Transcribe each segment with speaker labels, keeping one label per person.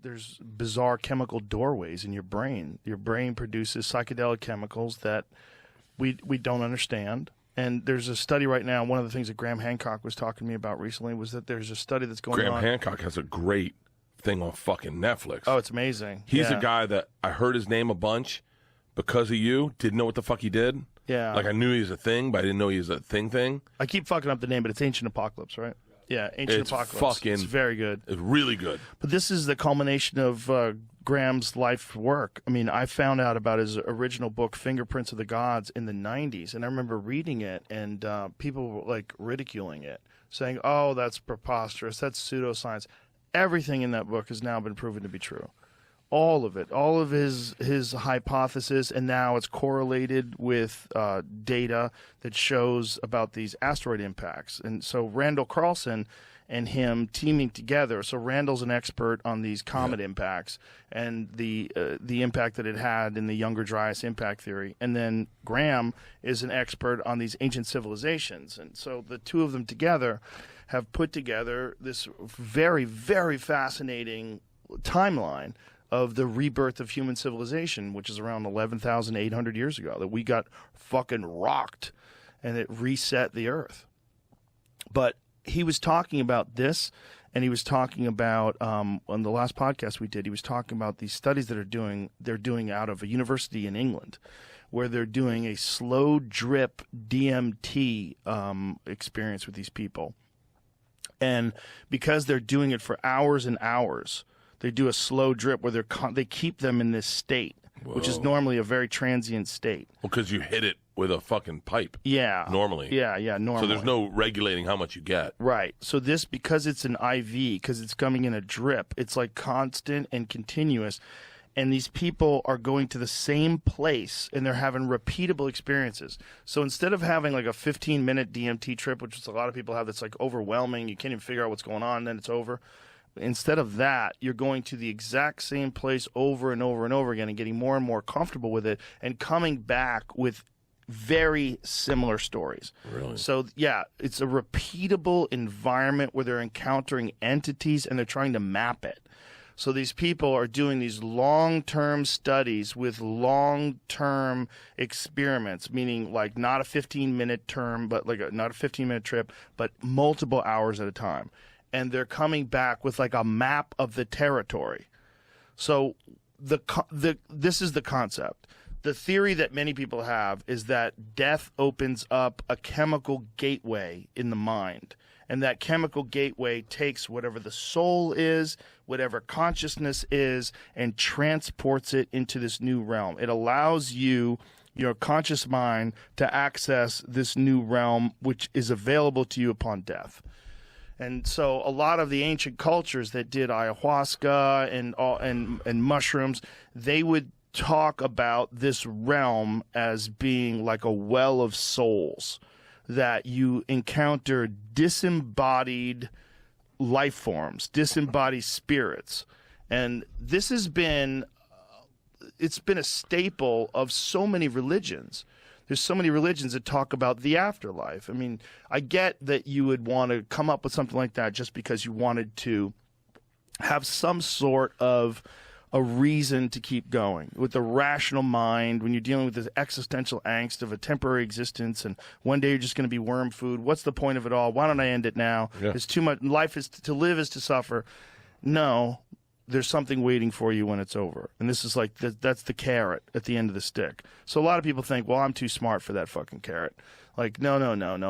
Speaker 1: There's bizarre chemical doorways in your brain. Your brain produces psychedelic chemicals that we don't understand. And there's a study right now. One of the things that Graham Hancock was talking to me about recently was that there's a study that's going on.
Speaker 2: Graham Hancock has a great thing on fucking Netflix.
Speaker 1: Oh, it's amazing.
Speaker 2: He's a guy that I heard his name a bunch because of you. Didn't know what the fuck he did.
Speaker 1: Yeah.
Speaker 2: Like I knew he was a thing, but I didn't know he was a thing.
Speaker 1: I keep fucking up the name, but it's Ancient Apocalypse, right? Yeah, Ancient Apocalypse. It's very good.
Speaker 2: It's really good.
Speaker 1: But this is the culmination of Graham's life work. I mean, I found out about his original book, Fingerprints of the Gods, in the 90s, and I remember reading it, and people were, like, ridiculing it, saying, oh, that's preposterous, that's pseudoscience. Everything in that book has now been proven to be true. All of it, all of his hypothesis, and now it's correlated with data that shows about these asteroid impacts. And so Randall Carlson and him teaming together. So Randall's an expert on these comet impacts and the impact that it had in the Younger Dryas impact theory. And then Graham is an expert on these ancient civilizations. And so the two of them together have put together this very, very fascinating timeline of the rebirth of human civilization, which is around 11,800 years ago, that we got fucking rocked and it reset the earth. But he was talking about this, and he was talking about, on the last podcast we did, he was talking about these studies that they're doing out of a university in England, where they're doing a slow drip DMT experience with these people. And because they're doing it for hours and hours, they do a slow drip where they keep them in this state, which is normally a very transient state.
Speaker 2: Well, because you hit it with a fucking pipe.
Speaker 1: Yeah.
Speaker 2: Normally.
Speaker 1: Yeah, normally.
Speaker 2: So there's no regulating how much you get.
Speaker 1: Right. So this, because it's an IV, because it's coming in a drip, it's like constant and continuous. And these people are going to the same place, and they're having repeatable experiences. So instead of having like a 15-minute DMT trip, which is a lot of people have, that's like overwhelming, you can't even figure out what's going on, and then it's over. Instead of that, you're going to the exact same place over and over and over again and getting more and more comfortable with it and coming back with very similar stories.
Speaker 2: Really?
Speaker 1: So, yeah, it's a repeatable environment where they're encountering entities and they're trying to map it. So these people are doing these long-term studies with long-term experiments, meaning like not a 15-minute term, but like not a 15-minute trip, but multiple hours at a time. And they're coming back with like a map of the territory. So this is the concept. The theory that many people have is that death opens up a chemical gateway in the mind. And that chemical gateway takes whatever the soul is, whatever consciousness is, and transports it into this new realm. It allows you, your conscious mind, to access this new realm, which is available to you upon death. And so a lot of the ancient cultures that did ayahuasca and mushrooms, they would talk about this realm as being like a well of souls, that you encounter disembodied life forms, disembodied spirits. And this has been, it's been a staple of so many religions. There's so many religions that talk about the afterlife. I mean, I get that you would want to come up with something like that just because you wanted to have some sort of a reason to keep going with the rational mind when you're dealing with this existential angst of a temporary existence and one day you're just going to be worm food. What's the point of it all? Why don't I end it now? Yeah. It's too much. Life is to live is to suffer. No. There's something waiting for you when it's over. And this is like, that's the carrot at the end of the stick. So a lot of people think, well, I'm too smart for that fucking carrot. Like, no.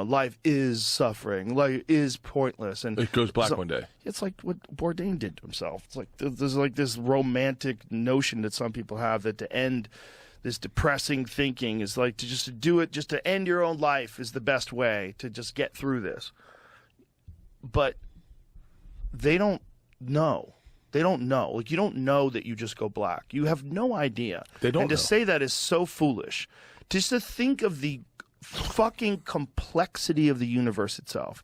Speaker 1: Life is suffering. Life is pointless. And
Speaker 2: it goes black one day.
Speaker 1: It's like what Bourdain did to himself. It's like there's like this romantic notion that some people have that to end this depressing thinking is like to just do it, just to end your own life is the best way to just get through this. But they don't know. They don't know. Like, you don't know that you just go black. You have no idea.
Speaker 2: They don't know.
Speaker 1: And to say that is so foolish. Just to think of the fucking complexity of the universe itself.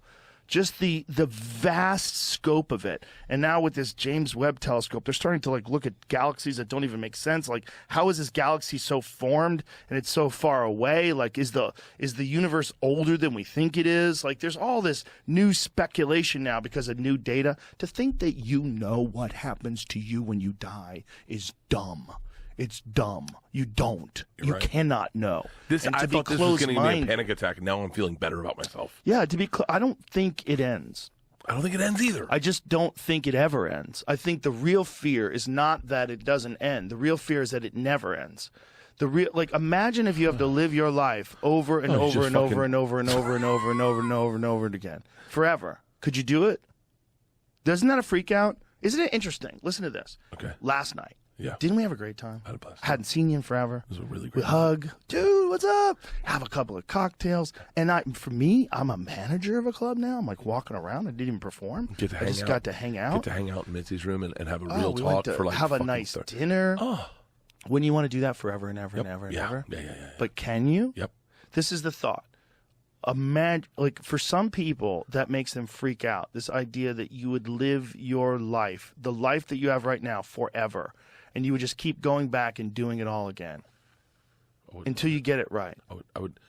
Speaker 1: just the vast scope of it. And now with this James Webb telescope, they're starting to like look at galaxies that don't even make sense. Like, how is this galaxy so formed and it's so far away? Like, is the universe older than we think it is? Like, there's all this new speculation now because of new data. To think that you know what happens to you when you die is dumb. It's dumb. You don't. You cannot know.
Speaker 2: I thought this was going to give me a panic attack, and now I'm feeling better about myself.
Speaker 1: Yeah, to be clear, I don't think it ends.
Speaker 2: I don't think it ends either.
Speaker 1: I just don't think it ever ends. I think the real fear is not that it doesn't end. The real fear is that it never ends. Imagine if you have to live your life over and over and over and over and over and over and over and over and over again forever. Could you do it? Doesn't that a freak out? Isn't it interesting? Listen to this.
Speaker 2: Okay.
Speaker 1: Last night.
Speaker 2: Yeah.
Speaker 1: Didn't we have a great time?
Speaker 2: Had a blast.
Speaker 1: Hadn't seen you in forever.
Speaker 2: It was a really great
Speaker 1: We hug. Dude, what's up? Have a couple of cocktails. And for me, I'm a manager of a club now. I'm like walking around. I didn't even perform.
Speaker 2: Get to hang
Speaker 1: I just
Speaker 2: out.
Speaker 1: got to hang out.
Speaker 2: Get to hang out in Mitzi's room and have a real
Speaker 1: we
Speaker 2: talk
Speaker 1: went to
Speaker 2: for like
Speaker 1: have a nice dinner.
Speaker 2: Oh.
Speaker 1: Wouldn't you want to do that forever and ever and ever and ever?
Speaker 2: Yeah.
Speaker 1: But can you?
Speaker 2: Yep.
Speaker 1: This is the thought. For some people, that makes them freak out. This idea that you would live your life, the life that you have right now, forever, and you would just keep going back and doing it all again until you get it right.
Speaker 2: I would